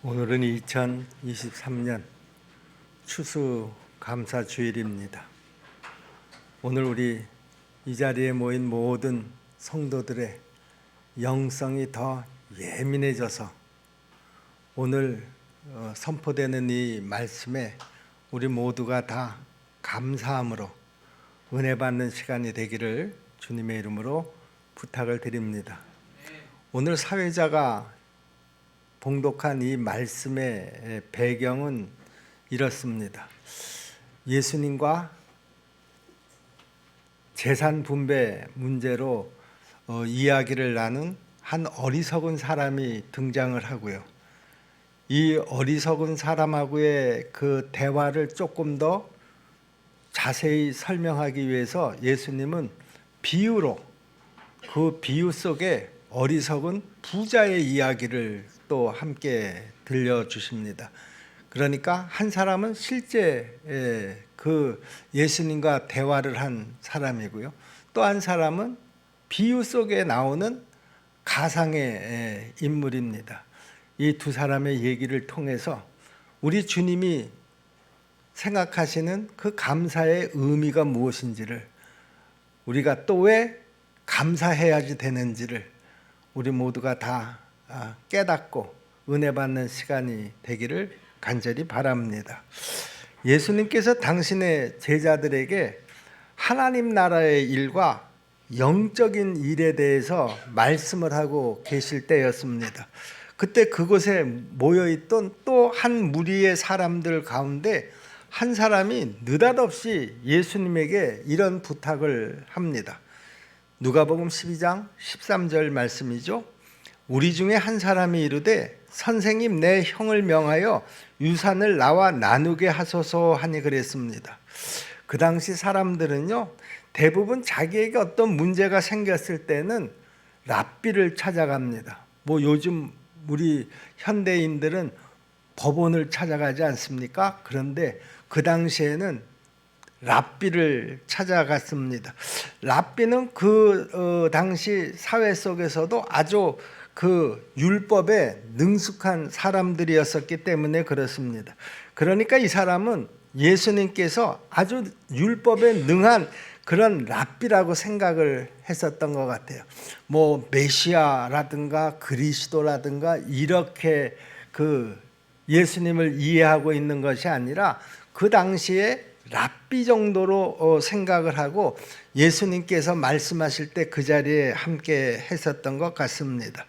오늘은 2023년 추수감사주일입니다. 오늘 우리 이 자리에 모인 모든 성도들의 영성이 더 예민해져서 오늘 선포되는 이 말씀에 우리 모두가 다 감사함으로 은혜 받는 시간이 되기를 주님의 이름으로 부탁을 드립니다. 오늘 사회자가 봉독한 이 말씀의 배경은 이렇습니다. 예수님과 재산 분배 문제로 이야기를 나눈 한 어리석은 사람이 등장을 하고요. 이 어리석은 사람하고의 그 대화를 조금 더 자세히 설명하기 위해서 예수님은 비유로 그 비유 속에 어리석은 부자의 이야기를 또 함께 들려주십니다. 그러니까 한 사람은 실제 그 예수님과 대화를 한 사람이고요. 또 한 사람은 비유 속에 나오는 가상의 인물입니다. 이 두 사람의 얘기를 통해서 우리 주님이 생각하시는 그 감사의 의미가 무엇인지를, 우리가 또 왜 감사해야지 되는지를 우리 모두가 다 깨닫고 은혜 받는 시간이 되기를 간절히 바랍니다. 예수님께서 당신의 제자들에게 하나님 나라의 일과 영적인 일에 대해서 말씀을 하고 계실 때였습니다. 그때 그곳에 모여있던 또 한 무리의 사람들 가운데 한 사람이 느닷없이 예수님에게 이런 부탁을 합니다. 누가복음 12장 13절 말씀이죠. 우리 중에 한 사람이 이르되 선생님, 내 형을 명하여 유산을 나와 나누게 하소서 하니 그랬습니다. 그 당시 사람들은요, 대부분 자기에게 어떤 문제가 생겼을 때는 랍비를 찾아갑니다. 뭐 요즘 우리 현대인들은 법원을 찾아가지 않습니까? 그런데 그 당시에는 랍비를 찾아갔습니다. 랍비는 그 당시 사회 속에서도 아주 그 율법에 능숙한 사람들이었었기 때문에 그렇습니다. 그러니까 이 사람은 예수님께서 아주 율법에 능한 그런 랍비라고 생각을 했었던 것 같아요. 뭐 메시아라든가 그리스도라든가 이렇게 그 예수님을 이해하고 있는 것이 아니라 그 당시에 랍비 정도로 생각을 하고 예수님께서 말씀하실 때 그 자리에 함께 했었던 것 같습니다.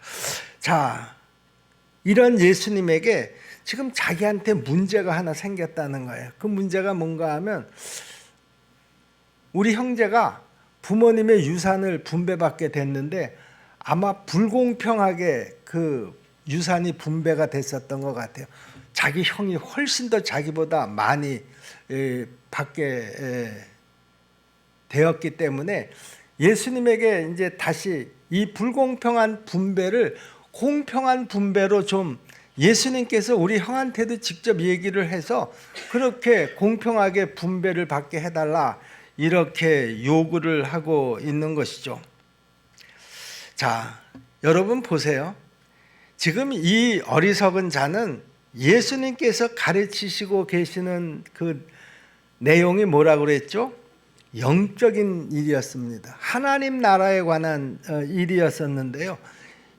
자, 이런 예수님에게 지금 자기한테 문제가 하나 생겼다는 거예요. 그 문제가 뭔가 하면 우리 형제가 부모님의 유산을 분배받게 됐는데 아마 불공평하게 그 유산이 분배가 됐었던 것 같아요. 자기 형이 훨씬 더 자기보다 많이 받게 되었기 때문에 예수님에게 이제 다시 이 불공평한 분배를 공평한 분배로 좀 예수님께서 우리 형한테도 직접 얘기를 해서 그렇게 공평하게 분배를 받게 해달라, 이렇게 요구를 하고 있는 것이죠. 자, 여러분 보세요. 지금 이 어리석은 자는 예수님께서 가르치시고 계시는 그 내용이 뭐라고 그랬죠? 영적인 일이었습니다. 하나님 나라에 관한 일이었었는데요.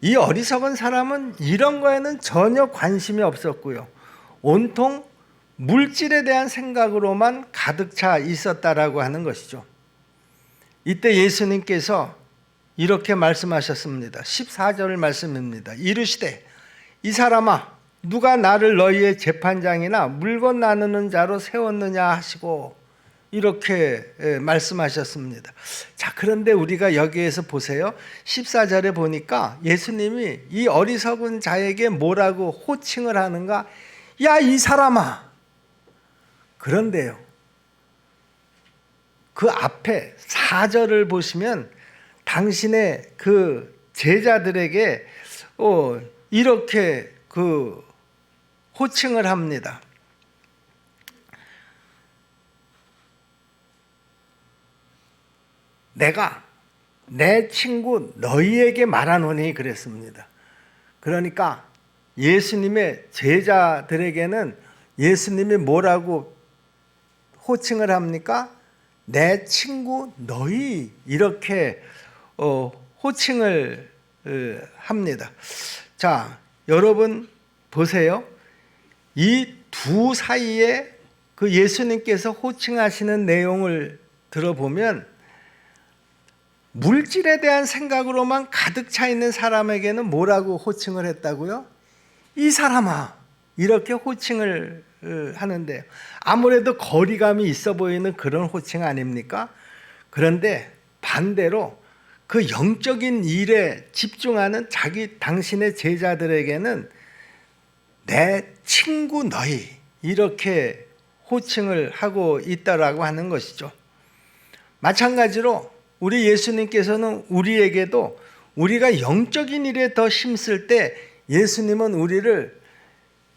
이 어리석은 사람은 이런 거에는 전혀 관심이 없었고요. 온통 물질에 대한 생각으로만 가득 차 있었다라고 하는 것이죠. 이때 예수님께서 이렇게 말씀하셨습니다. 14절 말씀입니다. 이르시되 이 사람아, 누가 나를 너희의 재판장이나 물건 나누는 자로 세웠느냐 하시고 이렇게 말씀하셨습니다. 자, 그런데 우리가 여기에서 보세요. 14절에 보니까 예수님이 이 어리석은 자에게 뭐라고 호칭을 하는가? 야, 이 사람아. 그런데요, 그 앞에 4절을 보시면 당신의 그 제자들에게 이렇게 그 호칭을 합니다. 내가 내 친구 너희에게 말하노니 그랬습니다. 그러니까 예수님의 제자들에게는 예수님이 뭐라고 호칭을 합니까? 내 친구 너희, 이렇게 호칭을 합니다. 자, 여러분 보세요. 이 두 사이에 그 예수님께서 호칭하시는 내용을 들어보면 물질에 대한 생각으로만 가득 차 있는 사람에게는 뭐라고 호칭을 했다고요? 이 사람아, 이렇게 호칭을 하는데, 아무래도 거리감이 있어 보이는 그런 호칭 아닙니까? 그런데 반대로 그 영적인 일에 집중하는 당신의 제자들에게는 내 친구 너희, 이렇게 호칭을 하고 있다라고 하는 것이죠. 마찬가지로 우리 예수님께서는 우리에게도 우리가 영적인 일에 더 힘쓸 때 예수님은 우리를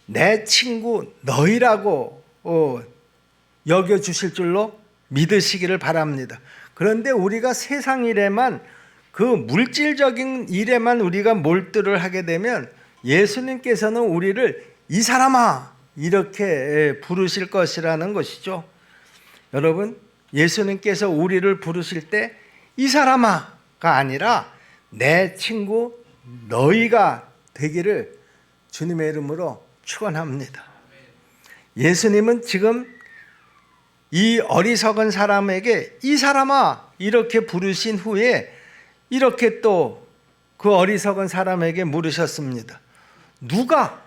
내 친구 너희라고 여겨주실 줄로 믿으시기를 바랍니다. 그런데 우리가 세상 일에만, 그 물질적인 일에만 우리가 몰두를 하게 되면 예수님께서는 우리를 이 사람아, 이렇게 부르실 것이라는 것이죠. 여러분, 예수님께서 우리를 부르실 때 이 사람아가 아니라 내 친구 너희가 되기를 주님의 이름으로 축원합니다. 예수님은 지금 이 어리석은 사람에게 이 사람아, 이렇게 부르신 후에 이렇게 또 그 어리석은 사람에게 물으셨습니다. 누가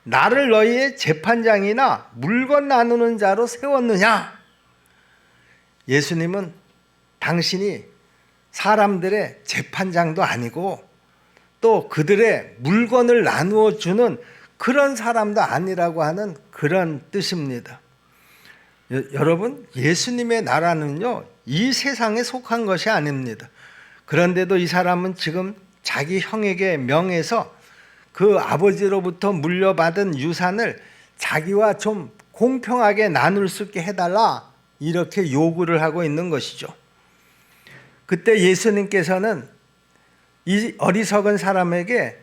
나를 너희의 재판장이나 물건 나누는 자로 세웠느냐? 예수님은 당신이 사람들의 재판장도 아니고 또 그들의 물건을 나누어 주는 그런 사람도 아니라고 하는 그런 뜻입니다. 여러분, 예수님의 나라는요, 이 세상에 속한 것이 아닙니다. 그런데도 이 사람은 지금 자기 형에게 명해서 그 아버지로부터 물려받은 유산을 자기와 좀 공평하게 나눌 수 있게 해달라, 이렇게 요구를 하고 있는 것이죠. 그때 예수님께서는 이 어리석은 사람에게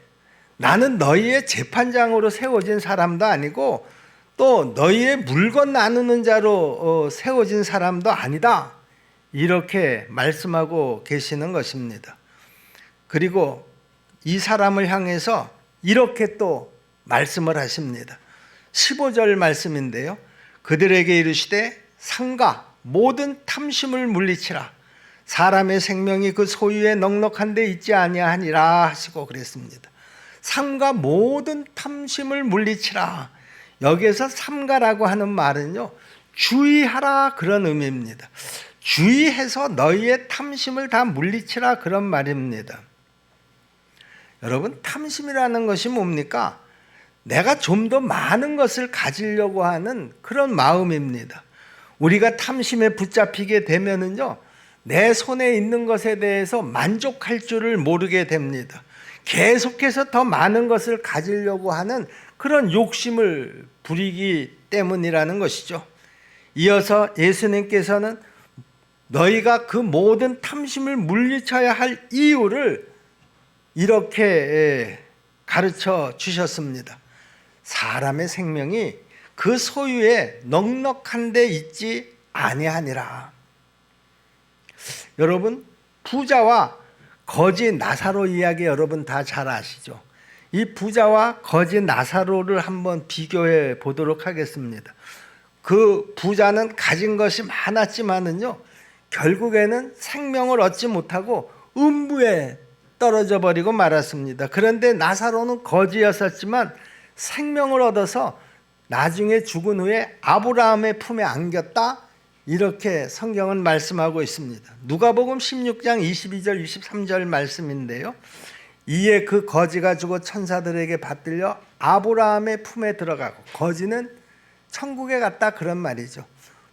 나는 너희의 재판장으로 세워진 사람도 아니고 또 너희의 물건 나누는 자로 세워진 사람도 아니다, 이렇게 말씀하고 계시는 것입니다. 그리고 이 사람을 향해서 이렇게 또 말씀을 하십니다. 15절 말씀인데요. 그들에게 이르시되 삼가 모든 탐심을 물리치라. 사람의 생명이 그 소유에 넉넉한 데 있지 아니하니라 하시고 그랬습니다. 삼가 모든 탐심을 물리치라. 여기에서 삼가라고 하는 말은요, 주의하라, 그런 의미입니다. 주의해서 너희의 탐심을 다 물리치라, 그런 말입니다. 여러분, 탐심이라는 것이 뭡니까? 내가 좀 더 많은 것을 가지려고 하는 그런 마음입니다. 우리가 탐심에 붙잡히게 되면은요, 내 손에 있는 것에 대해서 만족할 줄을 모르게 됩니다. 계속해서 더 많은 것을 가지려고 하는 그런 욕심을 부리기 때문이라는 것이죠. 이어서 예수님께서는 너희가 그 모든 탐심을 물리쳐야 할 이유를 이렇게 가르쳐 주셨습니다. 사람의 생명이 그 소유에 넉넉한 데 있지 아니하니라. 여러분, 부자와 거지 나사로 이야기 여러분 다 잘 아시죠? 이 부자와 거지 나사로를 한번 비교해 보도록 하겠습니다. 그 부자는 가진 것이 많았지만은요, 결국에는 생명을 얻지 못하고 음부에 떨어져 버리고 말았습니다. 그런데 나사로는 거지였었지만 생명을 얻어서 나중에 죽은 후에 아브라함의 품에 안겼다, 이렇게 성경은 말씀하고 있습니다. 누가복음 16장 22절 23절 말씀인데요. 이에 그 거지가 죽어 천사들에게 받들려 아브라함의 품에 들어가고, 거지는 천국에 갔다, 그런 말이죠.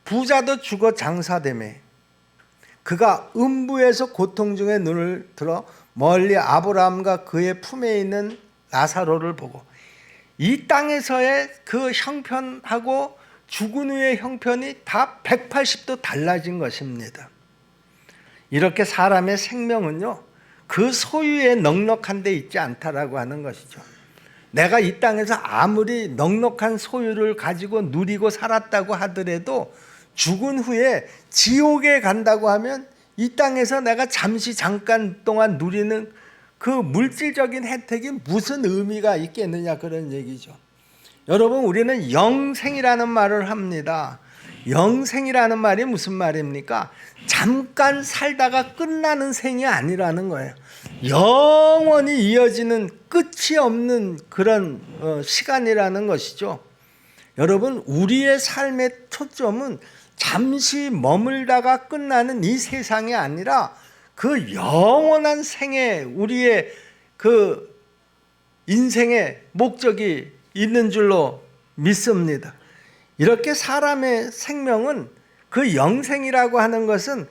부자도 죽어 장사되매 그가 음부에서 고통 중에 눈을 들어 멀리 아브라함과 그의 품에 있는 나사로를 보고, 이 땅에서의 그 형편하고 죽은 후의 형편이 다 180도 달라진 것입니다. 이렇게 사람의 생명은요, 그 소유에 넉넉한 데 있지 않다라고 하는 것이죠. 내가 이 땅에서 아무리 넉넉한 소유를 가지고 누리고 살았다고 하더라도 죽은 후에 지옥에 간다고 하면 이 땅에서 내가 잠깐 동안 누리는 그 물질적인 혜택이 무슨 의미가 있겠느냐, 그런 얘기죠. 여러분, 우리는 영생이라는 말을 합니다. 영생이라는 말이 무슨 말입니까? 잠깐 살다가 끝나는 생이 아니라는 거예요. 영원히 이어지는 끝이 없는 그런 시간이라는 것이죠. 여러분, 우리의 삶의 초점은 잠시 머물다가 끝나는 이 세상이 아니라 그 영원한 생에 우리의 그 인생의 목적이 있는 줄로 믿습니다. 이렇게 사람의 생명은, 그 영생이라고 하는 것은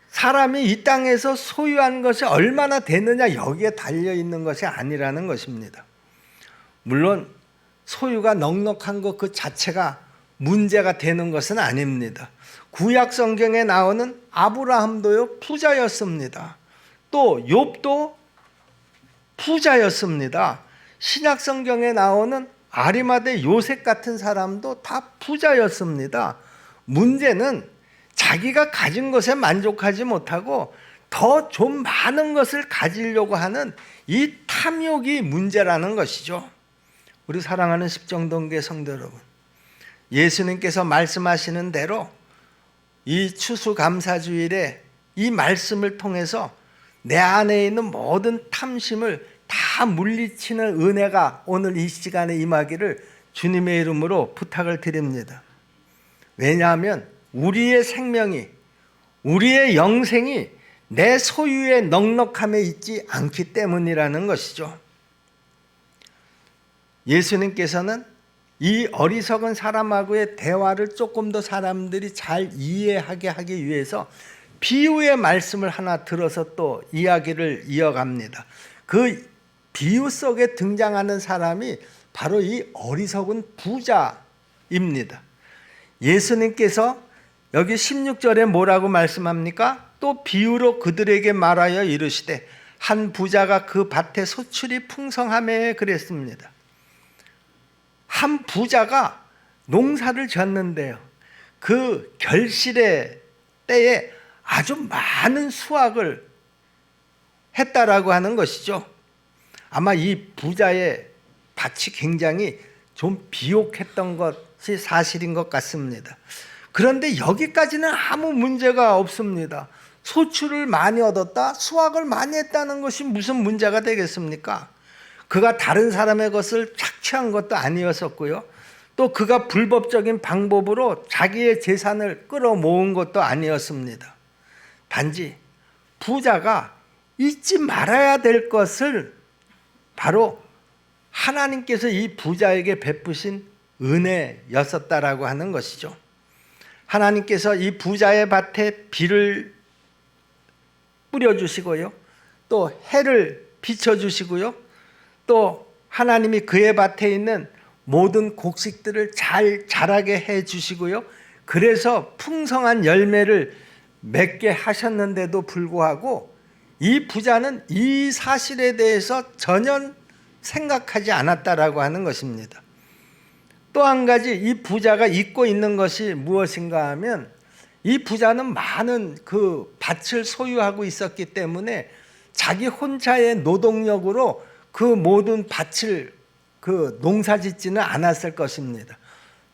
사람이 이 땅에서 소유한 것이 얼마나 되느냐 여기에 달려 있는 것이 아니라는 것입니다. 물론 소유가 넉넉한 것 그 자체가 문제가 되는 것은 아닙니다. 구약 성경에 나오는 아브라함도요 부자였습니다. 또 욥도 부자였습니다. 신약 성경에 나오는 아리마대 요셉 같은 사람도 다 부자였습니다. 문제는 자기가 가진 것에 만족하지 못하고 더 좀 많은 것을 가지려고 하는 이 탐욕이 문제라는 것이죠. 우리 사랑하는 십정동교회 성도 여러분, 예수님께서 말씀하시는 대로 이 추수감사주일에 이 말씀을 통해서 내 안에 있는 모든 탐심을 다 물리치는 은혜가 오늘 이 시간에 임하기를 주님의 이름으로 부탁을 드립니다. 왜냐하면 우리의 생명이, 우리의 영생이 내 소유의 넉넉함에 있지 않기 때문이라는 것이죠. 예수님께서는 이 어리석은 사람하고의 대화를 조금 더 사람들이 잘 이해하게 하기 위해서 비유의 말씀을 하나 들어서 또 이야기를 이어갑니다. 그 비유 속에 등장하는 사람이 바로 이 어리석은 부자입니다. 예수님께서 여기 16절에 뭐라고 말씀합니까? 또 비유로 그들에게 말하여 이르시되 한 부자가 그 밭에 소출이 풍성하매 그랬습니다. 한 부자가 농사를 졌는데요, 그 결실의 때에 아주 많은 수확을 했다라고 하는 것이죠. 아마 이 부자의 밭이 굉장히 좀 비옥했던 것이 사실인 것 같습니다. 그런데 여기까지는 아무 문제가 없습니다. 소출을 많이 얻었다, 수확을 많이 했다는 것이 무슨 문제가 되겠습니까? 그가 다른 사람의 것을 착취한 것도 아니었었고요, 또 그가 불법적인 방법으로 자기의 재산을 끌어모은 것도 아니었습니다. 단지 부자가 잊지 말아야 될 것을 바로 하나님께서 이 부자에게 베푸신 은혜였었다라고 하는 것이죠. 하나님께서 이 부자의 밭에 비를 뿌려주시고요, 또 해를 비춰주시고요, 또 하나님이 그의 밭에 있는 모든 곡식들을 잘 자라게 해주시고요, 그래서 풍성한 열매를 맺게 하셨는데도 불구하고 이 부자는 이 사실에 대해서 전혀 생각하지 않았다라고 하는 것입니다. 또 한 가지 이 부자가 잊고 있는 것이 무엇인가 하면, 이 부자는 많은 그 밭을 소유하고 있었기 때문에 자기 혼자의 노동력으로 그 모든 밭을 그 농사짓지는 않았을 것입니다.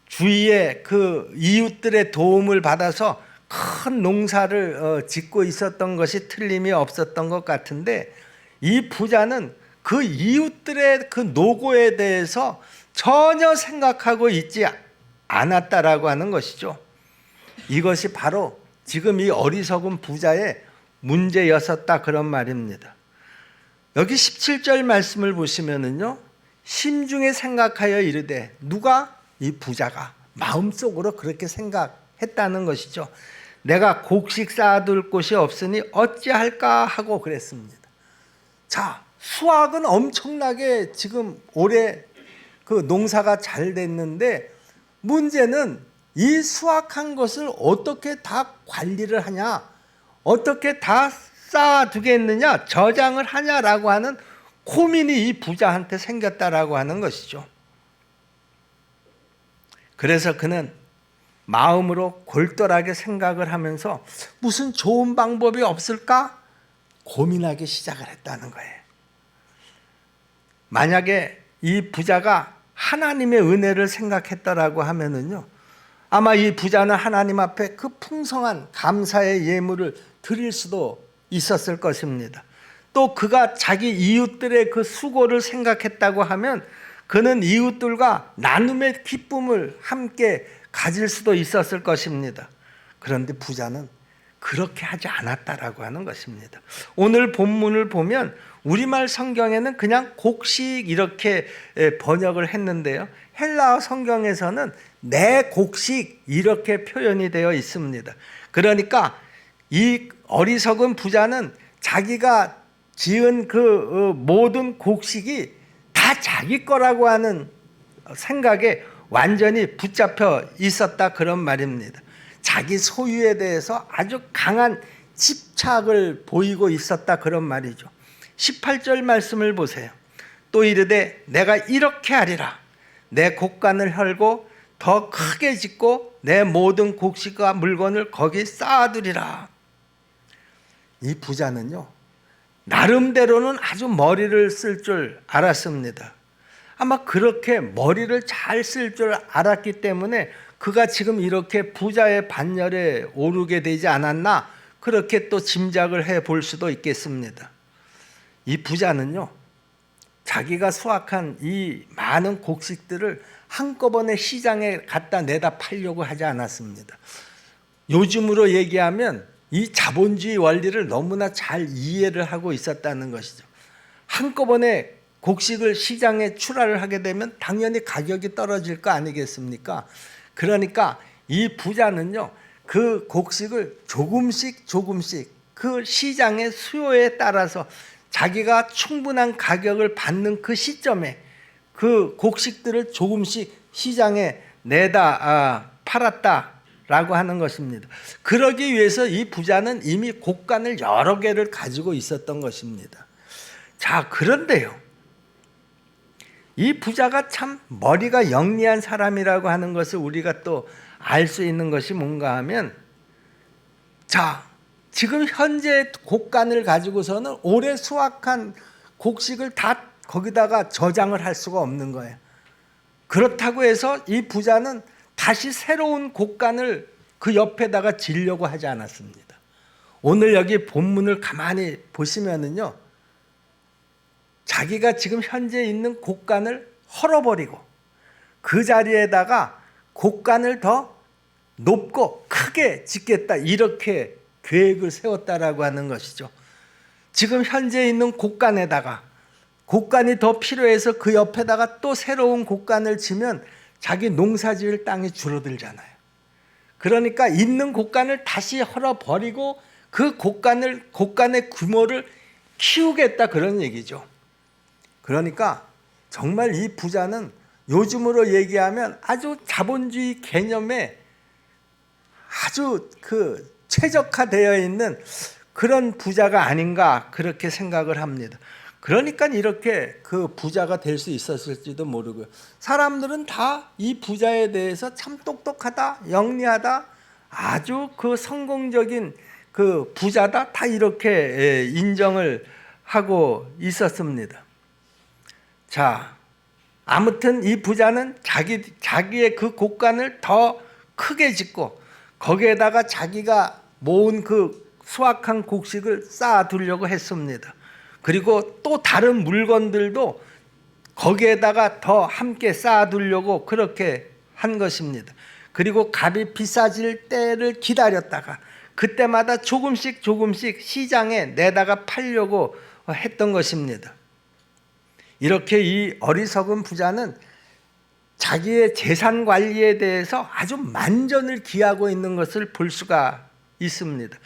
주위의 그 이웃들의 도움을 받아서 큰 농사를 짓고 있었던 것이 틀림이 없었던 것 같은데, 이 부자는 그 이웃들의 그 노고에 대해서 전혀 생각하고 있지 않았다라고 하는 것이죠. 이것이 바로 지금 이 어리석은 부자의 문제였었다, 그런 말입니다. 여기 17절 말씀을 보시면은요, 심중에 생각하여 이르되, 누가? 이 부자가 마음속으로 그렇게 생각했다는 것이죠. 내가 곡식 쌓아둘 곳이 없으니 어찌할까 하고 그랬습니다. 자, 수확은 엄청나게 지금 올해 그 농사가 잘 됐는데, 문제는 이 수확한 것을 어떻게 다 관리를 하냐, 어떻게 다 쌓아두겠느냐, 저장을 하냐라고 하는 고민이 이 부자한테 생겼다라고 하는 것이죠. 그래서 그는 마음으로 골똘하게 생각을 하면서 무슨 좋은 방법이 없을까 고민하기 시작을 했다는 거예요. 만약에 이 부자가 하나님의 은혜를 생각했다라고 하면은요, 아마 이 부자는 하나님 앞에 그 풍성한 감사의 예물을 드릴 수도 있었을 것입니다. 또 그가 자기 이웃들의 그 수고를 생각했다고 하면 그는 이웃들과 나눔의 기쁨을 함께 가질 수도 있었을 것입니다. 그런데 부자는 그렇게 하지 않았다라고 하는 것입니다. 오늘 본문을 보면 우리말 성경에는 그냥 곡식 이렇게 번역을 했는데요, 헬라어 성경에서는 내 곡식 이렇게 표현이 되어 있습니다. 그러니까 이 어리석은 부자는 자기가 지은 그 모든 곡식이 다 자기 거라고 하는 생각에 완전히 붙잡혀 있었다, 그런 말입니다. 자기 소유에 대해서 아주 강한 집착을 보이고 있었다, 그런 말이죠. 18절 말씀을 보세요. 또 이르되 내가 이렇게 하리라. 내 곡간을 헐고 더 크게 짓고 내 모든 곡식과 물건을 거기 쌓아두리라. 이 부자는요, 나름대로는 아주 머리를 쓸 줄 알았습니다. 아마 그렇게 머리를 잘 쓸 줄 알았기 때문에 그가 지금 이렇게 부자의 반열에 오르게 되지 않았나, 그렇게 또 짐작을 해 볼 수도 있겠습니다. 이 부자는요, 자기가 수확한 이 많은 곡식들을 한꺼번에 시장에 갖다 내다 팔려고 하지 않았습니다. 요즘으로 얘기하면 이 자본주의 원리를 너무나 잘 이해를 하고 있었다는 것이죠. 한꺼번에 곡식을 시장에 출하를 하게 되면 당연히 가격이 떨어질 거 아니겠습니까? 그러니까 이 부자는요, 그 곡식을 조금씩 그 시장의 수요에 따라서 자기가 충분한 가격을 받는 그 시점에 그 곡식들을 조금씩 시장에 내다 팔았다라고 하는 것입니다. 그러기 위해서 이 부자는 이미 곡간을 여러 개를 가지고 있었던 것입니다. 자, 그런데요, 이 부자가 참 머리가 영리한 사람이라고 하는 것을 우리가 또 알 수 있는 것이 뭔가 하면, 자, 지금 현재 곡간을 가지고서는 올해 수확한 곡식을 다 거기다가 저장을 할 수가 없는 거예요. 그렇다고 해서 이 부자는 다시 새로운 곡간을 그 옆에다가 지려고 하지 않았습니다. 오늘 여기 본문을 가만히 보시면은요, 자기가 지금 현재 있는 곡간을 헐어버리고 그 자리에다가 곡간을 더 높고 크게 짓겠다, 이렇게 계획을 세웠다라고 하는 것이죠. 지금 현재 있는 곡간에다가 곡간이 더 필요해서 그 옆에다가 또 새로운 곡간을 지면 자기 농사지을 땅이 줄어들잖아요. 그러니까 있는 곡간을 다시 헐어버리고 그 곡간의 규모를 키우겠다, 그런 얘기죠. 그러니까 정말 이 부자는 요즘으로 얘기하면 아주 자본주의 개념에 아주 최적화되어 있는 그런 부자가 아닌가, 그렇게 생각을 합니다. 그러니까 이렇게 그 부자가 될 수 있었을지도 모르고요. 사람들은 다 이 부자에 대해서 참 똑똑하다, 영리하다, 아주 그 성공적인 그 부자다, 다 이렇게 인정을 하고 있었습니다. 자, 아무튼 이 부자는 자기의 그 곡간을 더 크게 짓고 거기에다가 자기가 모은 그 수확한 곡식을 쌓아두려고 했습니다. 그리고 또 다른 물건들도 거기에다가 더 함께 쌓아두려고 그렇게 한 것입니다. 그리고 값이 비싸질 때를 기다렸다가 그때마다 조금씩 시장에 내다가 팔려고 했던 것입니다. 이렇게 이 어리석은 부자는 자기의 재산 관리에 대해서 아주 만전을 기하고 있는 것을 볼 수가 있습니다.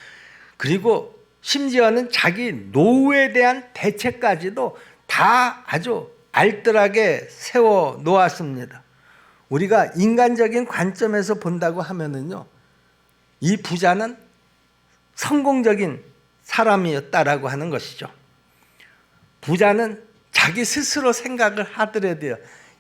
그리고 심지어는 자기 노후에 대한 대책까지도 다 아주 알뜰하게 세워 놓았습니다. 우리가 인간적인 관점에서 본다고 하면은요, 이 부자는 성공적인 사람이었다라고 하는 것이죠. 부자는 자기 스스로 생각을 하더라도요,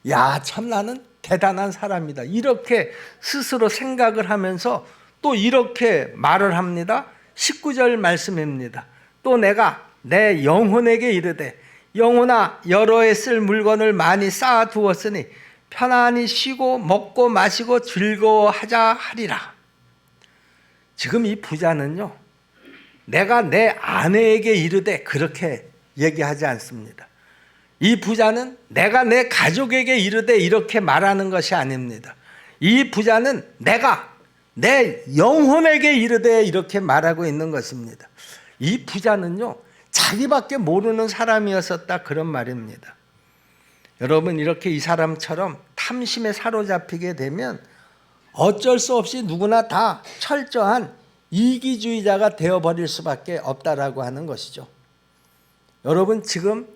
야, 참 나는 대단한 사람이다, 이렇게 스스로 생각을 하면서 또 이렇게 말을 합니다. 19절 말씀입니다. 또 내가 내 영혼에게 이르되 영혼아, 여러 해 쓸 물건을 많이 쌓아두었으니 편안히 쉬고 먹고 마시고 즐거워하자 하리라. 지금 이 부자는요, 내가 내 아내에게 이르되 그렇게 얘기하지 않습니다. 이 부자는 내가 내 가족에게 이르되 이렇게 말하는 것이 아닙니다. 이 부자는 내가 내 영혼에게 이르되 이렇게 말하고 있는 것입니다. 이 부자는요, 자기밖에 모르는 사람이었었다, 그런 말입니다. 여러분, 이렇게 이 사람처럼 탐심에 사로잡히게 되면 어쩔 수 없이 누구나 다 철저한 이기주의자가 되어버릴 수밖에 없다라고 하는 것이죠. 여러분, 지금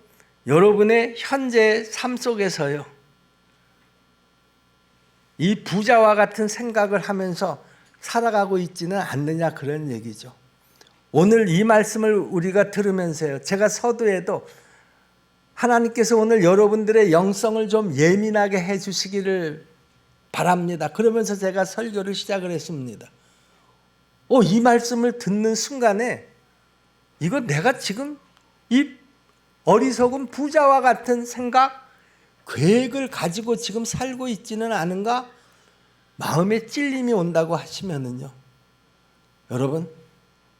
여러분의 현재 삶 속에서요, 이 부자와 같은 생각을 하면서 살아가고 있지는 않느냐, 그런 얘기죠. 오늘 이 말씀을 우리가 들으면서요, 제가 서두에도 하나님께서 오늘 여러분들의 영성을 좀 예민하게 해주시기를 바랍니다, 그러면서 제가 설교를 시작을 했습니다. 이 말씀을 듣는 순간에 이거 내가 지금 이 어리석은 부자와 같은 생각, 계획을 가지고 지금 살고 있지는 않은가, 마음에 찔림이 온다고 하시면은요, 여러분,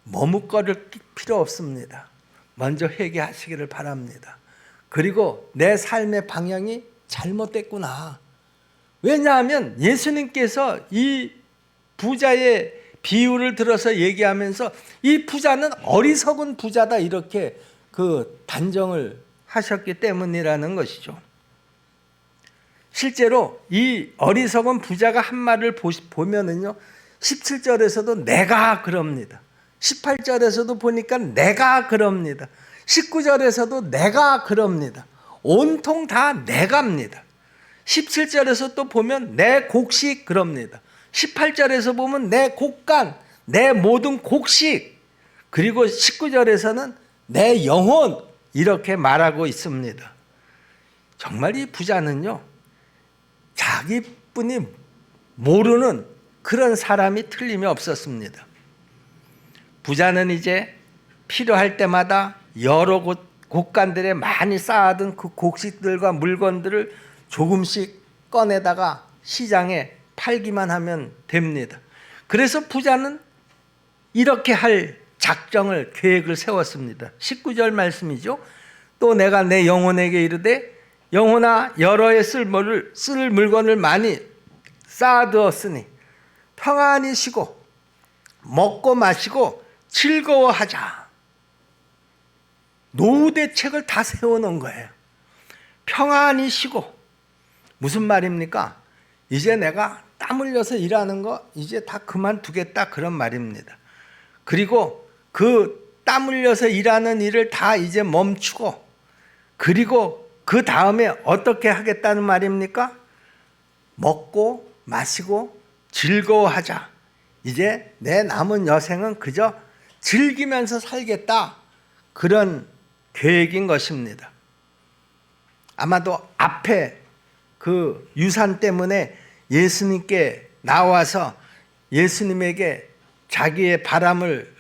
머뭇거릴 필요 없습니다. 먼저 회개하시기를 바랍니다. 그리고 내 삶의 방향이 잘못됐구나. 왜냐하면 예수님께서 이 부자의 비유를 들어서 얘기하면서 이 부자는 어리석은 부자다, 이렇게 그 단정을 하셨기 때문이라는 것이죠. 실제로 이 어리석은 부자가 한 말을 보면은요, 17절에서도 내가 그럽니다. 18절에서도 보니까 내가 그럽니다. 19절에서도 내가 그럽니다. 온통 다 내가입니다. 17절에서 또 보면 내 곡식 그럽니다. 18절에서 보면 내 곡간, 내 모든 곡식, 그리고 19절에서는 내 영혼, 이렇게 말하고 있습니다. 정말 이 부자는요, 자기뿐이 모르는 그런 사람이 틀림이 없었습니다. 부자는 이제 필요할 때마다 여러 곡간들에 많이 쌓아둔 그 곡식들과 물건들을 조금씩 꺼내다가 시장에 팔기만 하면 됩니다. 그래서 부자는 이렇게 할 작정을, 계획을 세웠습니다. 19절 말씀이죠. 또 내가 내 영혼에게 이르되 영혼아, 여러 해 쓸 물건을 많이 쌓아두었으니 평안히 쉬고 먹고 마시고 즐거워하자. 노후 대책을 다 세워놓은 거예요. 평안히 쉬고, 무슨 말입니까? 이제 내가 땀 흘려서 일하는 거 이제 다 그만두겠다, 그런 말입니다. 그리고 그 땀 흘려서 일하는 일을 다 이제 멈추고, 그리고 그 다음에 어떻게 하겠다는 말입니까? 먹고 마시고 즐거워하자. 이제 내 남은 여생은 그저 즐기면서 살겠다, 그런 계획인 것입니다. 아마도 앞에 그 유산 때문에 예수님께 나와서 예수님에게 자기의 바람을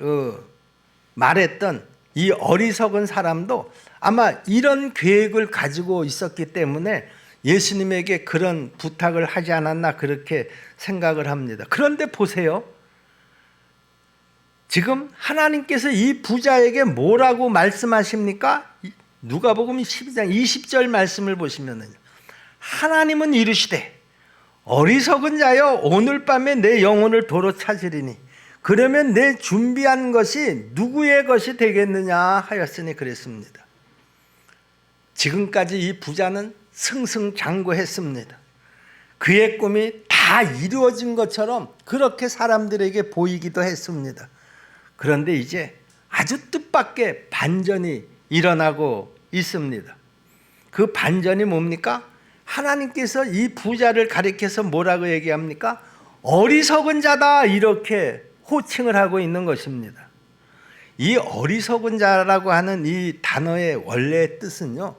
말했던 이 어리석은 사람도 아마 이런 계획을 가지고 있었기 때문에 예수님에게 그런 부탁을 하지 않았나, 그렇게 생각을 합니다. 그런데 보세요. 지금 하나님께서 이 부자에게 뭐라고 말씀하십니까? 누가복음 12장 20절 말씀을 보시면은, 하나님은 이르시되 어리석은 자여, 오늘 밤에 내 영혼을 도로 찾으리니 그러면 내 준비한 것이 누구의 것이 되겠느냐 하였으니 그랬습니다. 지금까지 이 부자는 승승장구했습니다. 그의 꿈이 다 이루어진 것처럼 그렇게 사람들에게 보이기도 했습니다. 그런데 이제 아주 뜻밖의 반전이 일어나고 있습니다. 그 반전이 뭡니까? 하나님께서 이 부자를 가리켜서 뭐라고 얘기합니까? 어리석은 자다, 이렇게 호칭을 하고 있는 것입니다. 이 어리석은 자라고 하는 이 단어의 원래의 뜻은요,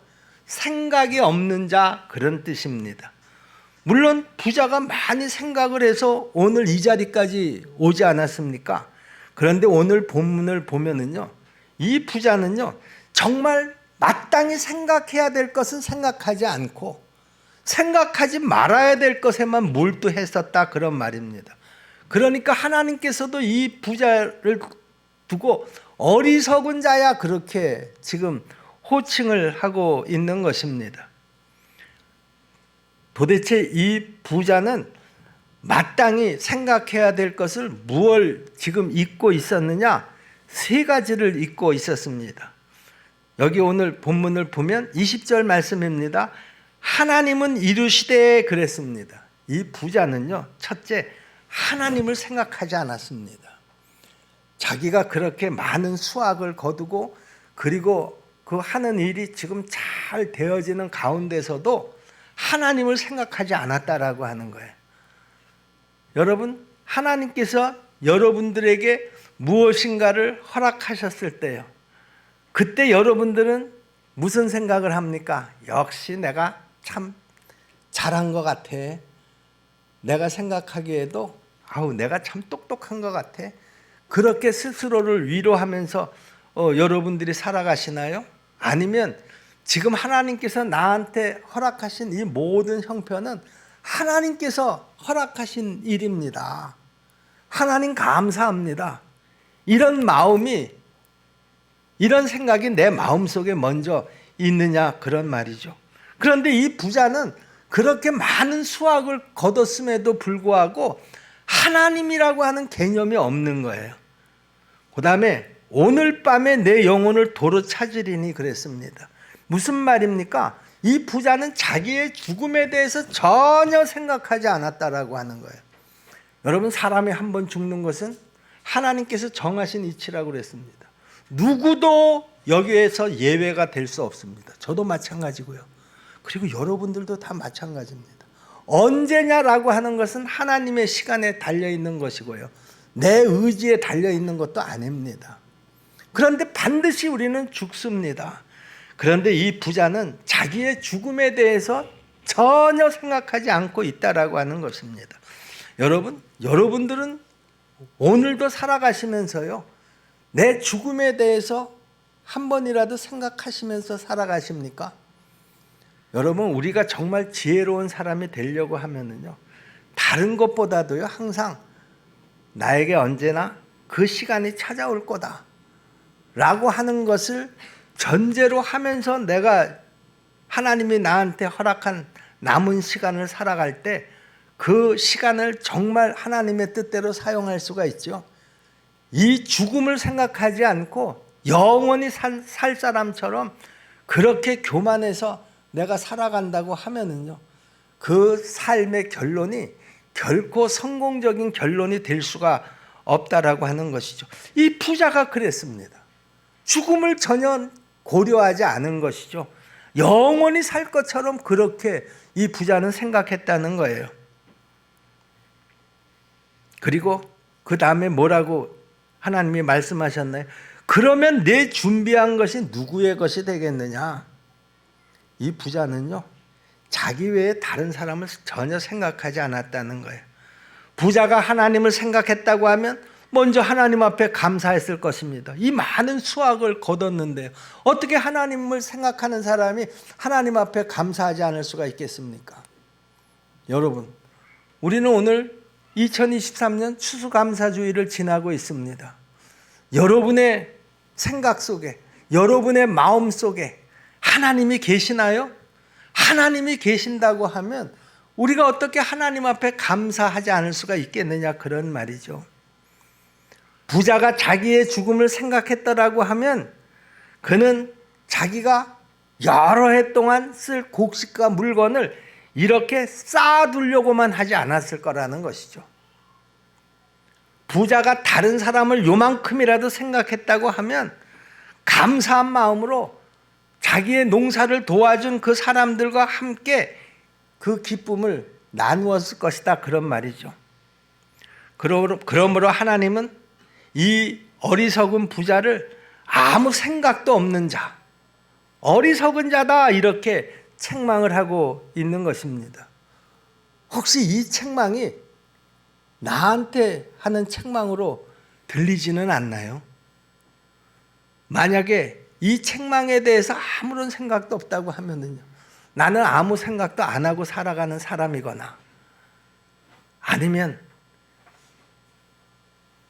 생각이 없는 자, 그런 뜻입니다. 물론 부자가 많이 생각을 해서 오늘 이 자리까지 오지 않았습니까? 그런데 오늘 본문을 보면은요, 이 부자는요, 정말 마땅히 생각해야 될 것은 생각하지 않고 생각하지 말아야 될 것에만 몰두했었다, 그런 말입니다. 그러니까 하나님께서도 이 부자를 두고 어리석은 자야, 그렇게 지금 호칭을 하고 있는 것입니다. 도대체 이 부자는 마땅히 생각해야 될 것을 무엇을 지금 잊고 있었느냐? 세 가지를 잊고 있었습니다. 여기 오늘 본문을 보면 20절 말씀입니다. 하나님은 이루시되 그랬습니다. 이 부자는요, 첫째, 하나님을 생각하지 않았습니다. 자기가 그렇게 많은 수확을 거두고 그리고 그 하는 일이 지금 잘 되어지는 가운데서도 하나님을 생각하지 않았다라고 하는 거예요. 여러분, 하나님께서 여러분들에게 무엇인가를 허락하셨을 때요, 그때 여러분들은 무슨 생각을 합니까? 역시 내가 참 잘한 것 같아. 내가 생각하기에도 내가 참 똑똑한 것 같아. 그렇게 스스로를 위로하면서 여러분들이 살아가시나요? 아니면 지금 하나님께서 나한테 허락하신 이 모든 형편은 하나님께서 허락하신 일입니다. 하나님 감사합니다. 이런 마음이, 이런 생각이 내 마음속에 먼저 있느냐, 그런 말이죠. 그런데 이 부자는 그렇게 많은 수확을 거뒀음에도 불구하고 하나님이라고 하는 개념이 없는 거예요. 그 다음에 오늘 밤에 내 영혼을 도로 찾으리니 그랬습니다. 무슨 말입니까? 이 부자는 자기의 죽음에 대해서 전혀 생각하지 않았다라고 하는 거예요. 여러분, 사람이 한 번 죽는 것은 하나님께서 정하신 이치라고 그랬습니다. 누구도 여기에서 예외가 될 수 없습니다. 저도 마찬가지고요. 그리고 여러분들도 다 마찬가지입니다. 언제냐라고 하는 것은 하나님의 시간에 달려있는 것이고요, 내 의지에 달려있는 것도 아닙니다. 그런데 반드시 우리는 죽습니다. 그런데 이 부자는 자기의 죽음에 대해서 전혀 생각하지 않고 있다라고 하는 것입니다. 여러분들은 오늘도 살아가시면서요, 내 죽음에 대해서 한 번이라도 생각하시면서 살아가십니까? 여러분, 우리가 정말 지혜로운 사람이 되려고 하면은요, 다른 것보다도요, 항상 나에게 언제나 그 시간이 찾아올 거다 라고 하는 것을 전제로 하면서 내가 하나님이 나한테 허락한 남은 시간을 살아갈 때 그 시간을 정말 하나님의 뜻대로 사용할 수가 있죠. 이 죽음을 생각하지 않고 영원히 살 사람처럼 그렇게 교만해서 내가 살아간다고 하면은요, 그 삶의 결론이 결코 성공적인 결론이 될 수가 없다라고 하는 것이죠. 이 부자가 그랬습니다. 죽음을 전혀 고려하지 않은 것이죠. 영원히 살 것처럼 그렇게 이 부자는 생각했다는 거예요. 그리고 그 다음에 뭐라고 하나님이 말씀하셨나요? 그러면 내 준비한 것이 누구의 것이 되겠느냐? 이 부자는요, 자기 외에 다른 사람을 전혀 생각하지 않았다는 거예요. 부자가 하나님을 생각했다고 하면 먼저 하나님 앞에 감사했을 것입니다. 이 많은 수확을 거뒀는데요, 어떻게 하나님을 생각하는 사람이 하나님 앞에 감사하지 않을 수가 있겠습니까? 여러분, 우리는 오늘 2023년 추수감사주의를 지나고 있습니다. 여러분의 생각 속에, 여러분의 마음 속에 하나님이 계시나요? 하나님이 계신다고 하면 우리가 어떻게 하나님 앞에 감사하지 않을 수가 있겠느냐, 그런 말이죠. 부자가 자기의 죽음을 생각했더라고 하면 그는 자기가 여러 해 동안 쓸 곡식과 물건을 이렇게 쌓아두려고만 하지 않았을 거라는 것이죠. 부자가 다른 사람을 요만큼이라도 생각했다고 하면 감사한 마음으로 자기의 농사를 도와준 그 사람들과 함께 그 기쁨을 나누었을 것이다, 그런 말이죠. 그러므로 하나님은 이 어리석은 부자를 아무 생각도 없는 자, 어리석은 자다 이렇게 책망을 하고 있는 것입니다. 혹시 이 책망이 나한테 하는 책망으로 들리지는 않나요? 만약에 이 책망에 대해서 아무런 생각도 없다고 하면은요, 나는 아무 생각도 안 하고 살아가는 사람이거나 아니면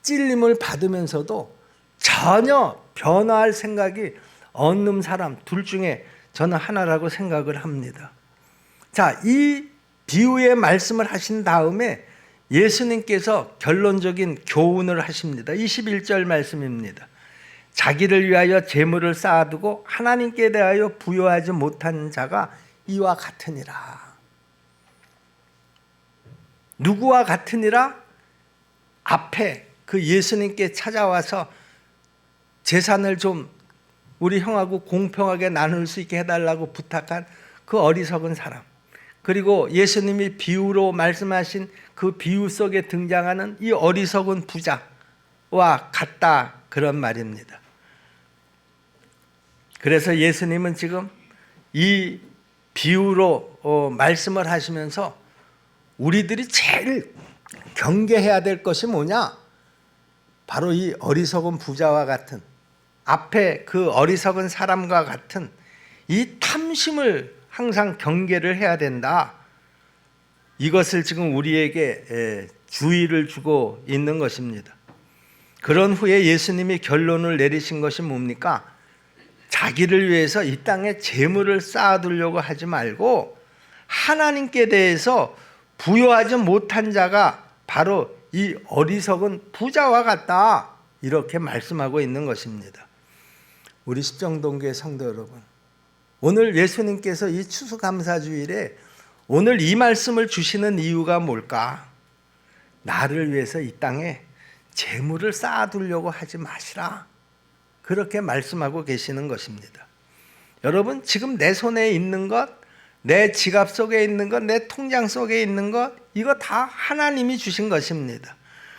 찔림을 받으면서도 전혀 변화할 생각이 없는 사람, 둘 중에 저는 하나라고 생각을 합니다. 자, 이 비유의 말씀을 하신 다음에 예수님께서 결론적인 교훈을 하십니다. 21절 말씀입니다. 자기를 위하여 재물을 쌓아두고 하나님께 대하여 부여하지 못한 자가 이와 같으니라. 누구와 같으니라? 앞에 그 예수님께 찾아와서 재산을 좀 우리 형하고 공평하게 나눌 수 있게 해달라고 부탁한 그 어리석은 사람, 그리고 예수님이 비유로 말씀하신 그 비유 속에 등장하는 이 어리석은 부자와 같다, 그런 말입니다. 그래서 예수님은 지금 이 비유로 말씀을 하시면서 우리들이 제일 경계해야 될 것이 뭐냐? 바로 이 어리석은 부자와 같은, 앞에 그 어리석은 사람과 같은 이 탐심을 항상 경계를 해야 된다. 이것을 지금 우리에게 주의를 주고 있는 것입니다. 그런 후에 예수님이 결론을 내리신 것이 뭡니까? 자기를 위해서 이 땅에 재물을 쌓아두려고 하지 말고 하나님께 대해서 부여하지 못한 자가 바로 이 어리석은 부자와 같다, 이렇게 말씀하고 있는 것입니다. 우리 십정동교회 성도 여러분, 오늘 예수님께서 이 추수감사주일에 오늘 이 말씀을 주시는 이유가 뭘까? 나를 위해서 이 땅에 재물을 쌓아두려고 하지 마시라, 그렇게 말씀하고 계시는 것입니다. 여러분, 지금 내 손에 있는 것, 내 지갑 속에 있는 것, 내 통장 속에 있는 것, 이거 다 하나님이 주신 것입니다.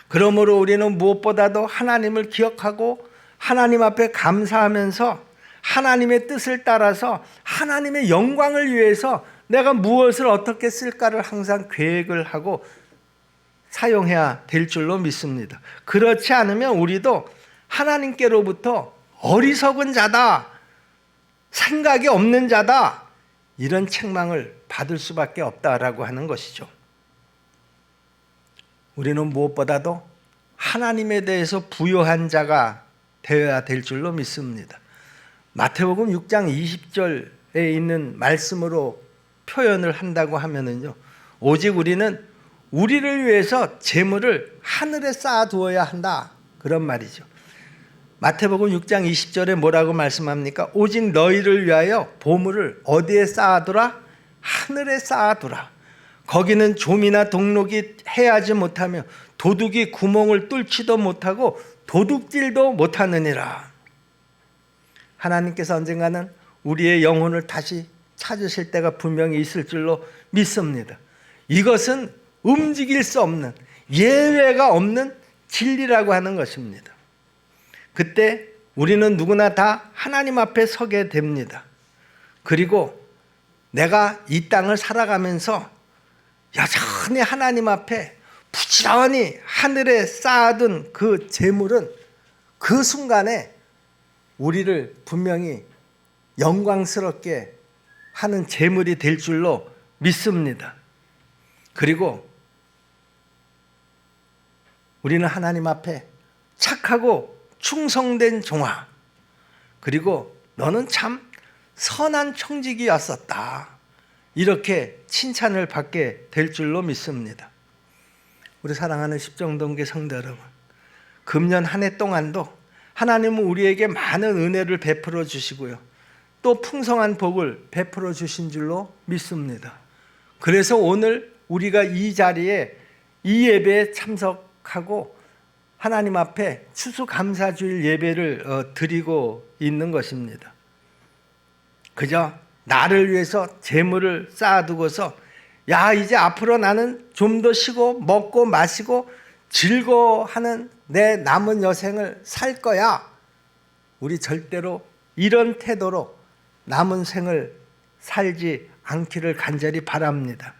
그러므로 우리는 무엇보다도 하나님을 기억하고 하나님 앞에 감사하면서 하나님의 뜻을 따라서 하나님의 영광을 위해서 내가 무엇을 어떻게 쓸까를 항상 계획을 하고 사용해야 될 줄로 믿습니다. 그렇지 않으면 우리도 하나님께로부터 어리석은 자다, 생각이 없는 자다, 이런 책망을 받을 수밖에 없다라고 하는 것이죠. 우리는 무엇보다도 하나님에 대해서 부요한 자가 되어야 될 줄로 믿습니다. 마태복음 6장 20절에 있는 말씀으로 표현을 한다고 하면은요, 오직 우리는 우리를 위해서 재물을 하늘에 쌓아두어야 한다, 그런 말이죠. 마태복음 6장 20절에 뭐라고 말씀합니까? 오직 너희를 위하여 보물을 어디에 쌓아두라? 하늘에 쌓아두라. 거기는 좀이나 동록이 해하지 못하며 도둑이 구멍을 뚫지도 못하고 도둑질도 못하느니라. 하나님께서 언젠가는 우리의 영혼을 다시 찾으실 때가 분명히 있을 줄로 믿습니다. 이것은 움직일 수 없는, 예외가 없는 진리라고 하는 것입니다. 그때 우리는 누구나 다 하나님 앞에 서게 됩니다. 그리고 내가 이 땅을 살아가면서 여전히 하나님 앞에 부지런히 하늘에 쌓아둔 그 재물은 그 순간에 우리를 분명히 영광스럽게 하는 재물이 될 줄로 믿습니다. 그리고 우리는 하나님 앞에 착하고 충성된 종아, 그리고 너는 참 선한 청지기였었다, 이렇게 칭찬을 받게 될 줄로 믿습니다. 우리 사랑하는 십정동교회 성도 여러분, 금년 한 해 동안도 하나님은 우리에게 많은 은혜를 베풀어 주시고요, 또 풍성한 복을 베풀어 주신 줄로 믿습니다. 그래서 오늘 우리가 이 자리에 이 예배에 참석하고 하나님 앞에 추수감사주일 예배를 드리고 있는 것입니다. 그저 나를 위해서 재물을 쌓아두고서 야, 이제 앞으로 나는 좀 더 쉬고 먹고 마시고 즐거워하는 내 남은 여생을 살 거야, 우리 절대로 이런 태도로 남은 생을 살지 않기를 간절히 바랍니다.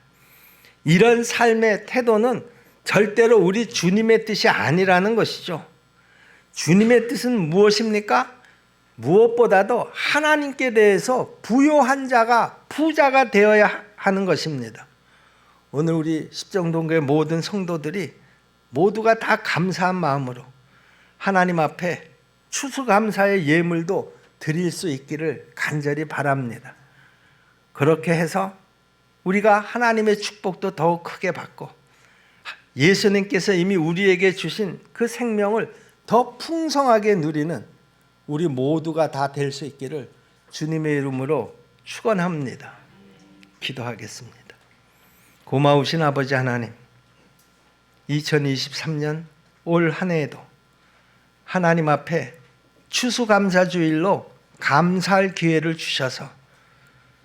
이런 삶의 태도는 절대로 우리 주님의 뜻이 아니라는 것이죠. 주님의 뜻은 무엇입니까? 무엇보다도 하나님께 대해서 부요한 자가 부자가 되어야 하는 것입니다. 오늘 우리 십정동교회 모든 성도들이 모두가 다 감사한 마음으로 하나님 앞에 추수감사의 예물도 드릴 수 있기를 간절히 바랍니다. 그렇게 해서 우리가 하나님의 축복도 더욱 크게 받고 예수님께서 이미 우리에게 주신 그 생명을 더 풍성하게 누리는 우리 모두가 다 될 수 있기를 주님의 이름으로 축원합니다. 기도하겠습니다. 고마우신 아버지 하나님, 2023년 올 한 해에도 하나님 앞에 추수감사주일로 감사할 기회를 주셔서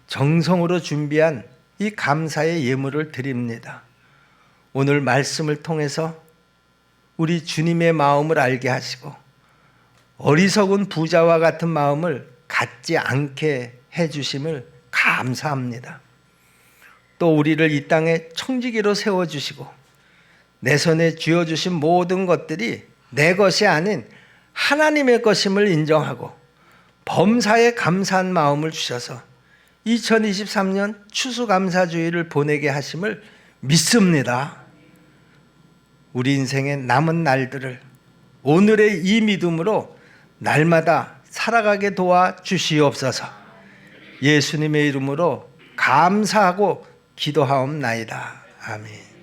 정성으로 준비한 이 감사의 예물을 드립니다. 오늘 말씀을 통해서 우리 주님의 마음을 알게 하시고 어리석은 부자와 같은 마음을 갖지 않게 해주심을 감사합니다. 또 우리를 이 땅에 청지기로 세워주시고 내 손에 쥐어주신 모든 것들이 내 것이 아닌 하나님의 것임을 인정하고 범사에 감사한 마음을 주셔서 2023년 추수감사주의를 보내게 하심을 믿습니다. 우리 인생의 남은 날들을 오늘의 이 믿음으로 날마다 살아가게 도와주시옵소서. 예수님의 이름으로 감사하고 기도하옵나이다. 아멘.